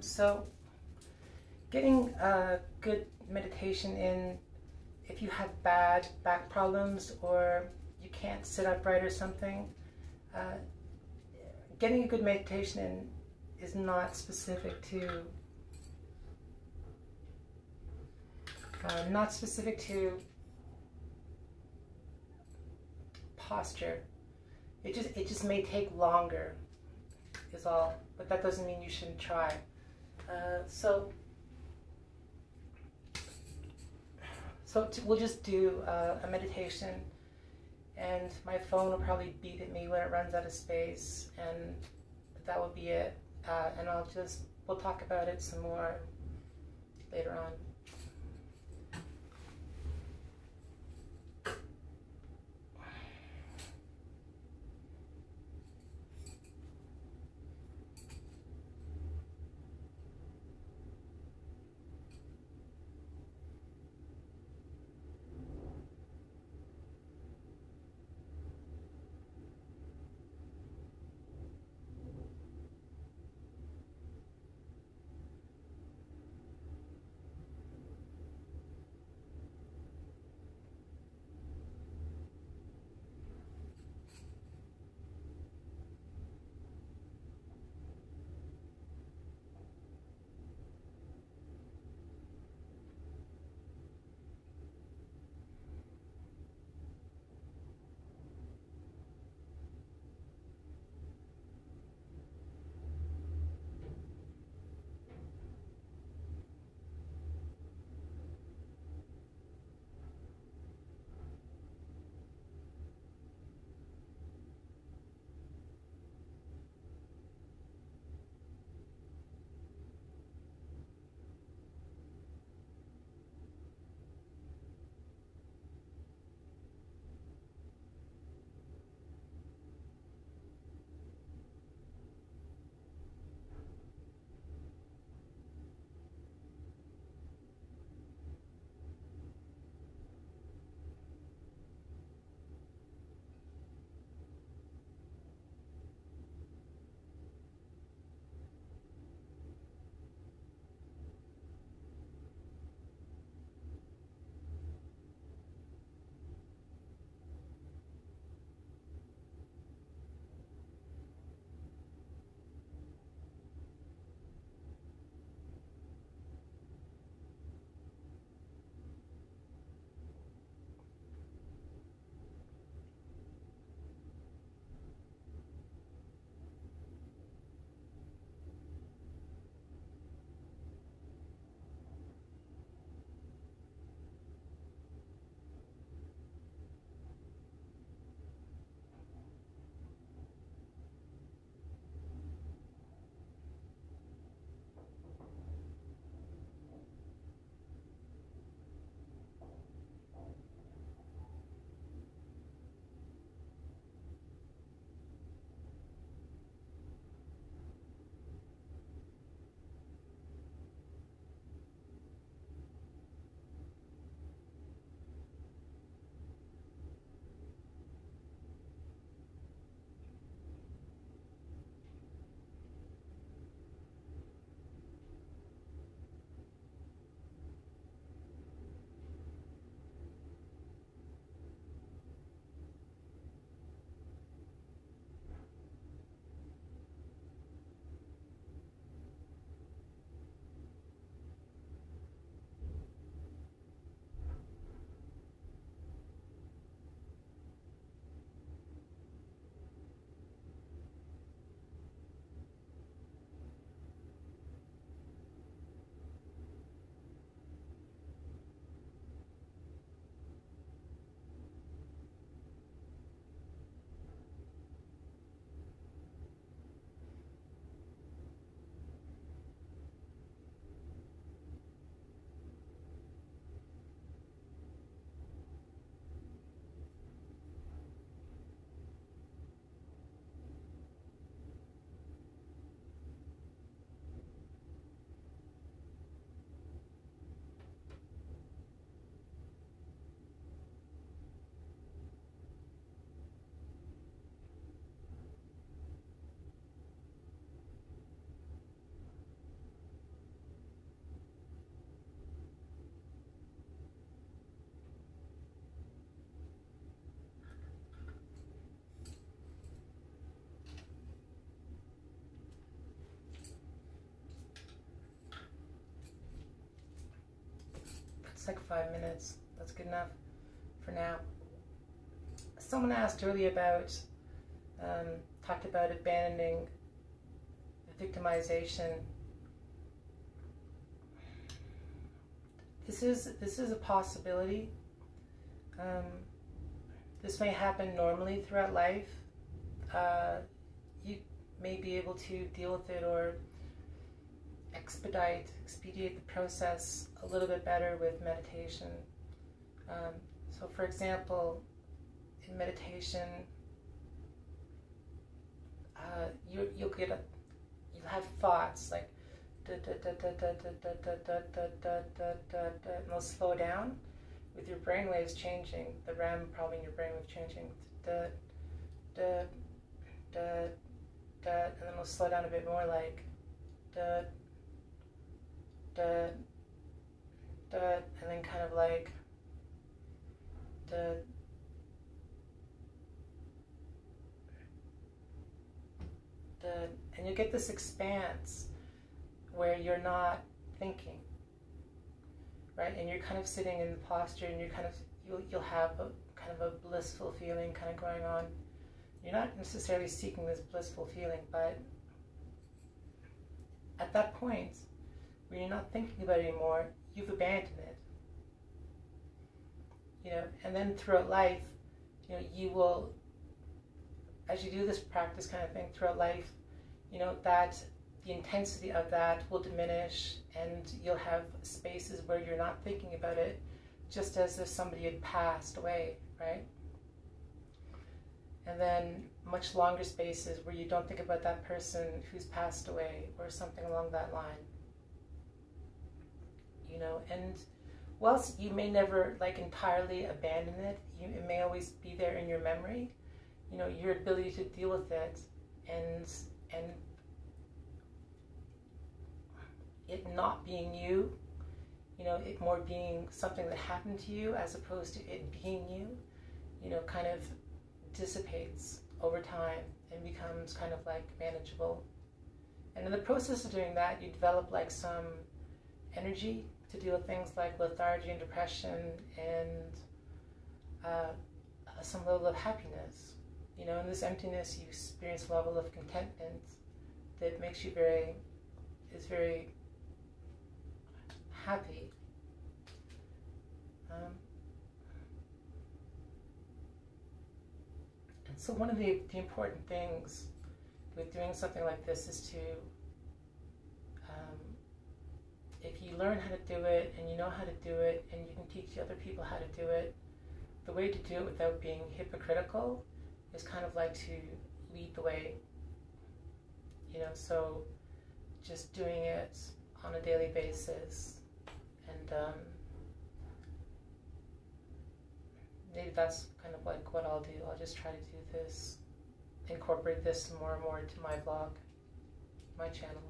So getting a good meditation in, if you have bad back problems or you can't sit upright or something, getting a good meditation in is not specific to posture. It just may take longer, is all. But that doesn't mean you shouldn't try. So we'll just do a meditation, and my phone will probably beep at me when it runs out of space, and that will be it. And we'll talk about it some more later on. Looks like 5 minutes. That's good enough for now. Someone asked earlier about, talked about abandoning the victimization. This is a possibility. This may happen normally throughout life. You may be able to deal with it or expedite the process a little bit better with meditation. So for example, in meditation, you'll have thoughts like and they'll slow down with your brain waves changing, the RAM probably in your brain wave changing, and then it'll slow down a bit more like and then kind of like and you get this expanse where you're not thinking, right? And you're kind of sitting in the posture, and you're kind of you'll have a kind of a blissful feeling kind of going on. You're not necessarily seeking this blissful feeling, but at that point where you're not thinking about it anymore, you've abandoned it. You know, and then throughout life, you know, you will, as you do this practice kind of thing throughout life, you know, that the intensity of that will diminish, and you'll have spaces where you're not thinking about it, just as if somebody had passed away, right? And then much longer spaces where you don't think about that person who's passed away or something along that line. You know, and whilst you may never like entirely abandon it, it may always be there in your memory. You know, your ability to deal with it and it not being you, you know, it more being something that happened to you as opposed to it being you, you know, kind of dissipates over time and becomes kind of like manageable. And in the process of doing that, you develop like some energy to deal with things like lethargy and depression and some level of happiness. You know, in this emptiness, you experience a level of contentment that makes you very happy. And so one of the important things with doing something like this is to, if you learn how to do it and you know how to do it and you can teach other people how to do it, the way to do it without being hypocritical is kind of like to lead the way. You know, so just doing it on a daily basis, and maybe that's kind of like what I'll do. I'll just try to do this, incorporate this more and more into my blog, my channel.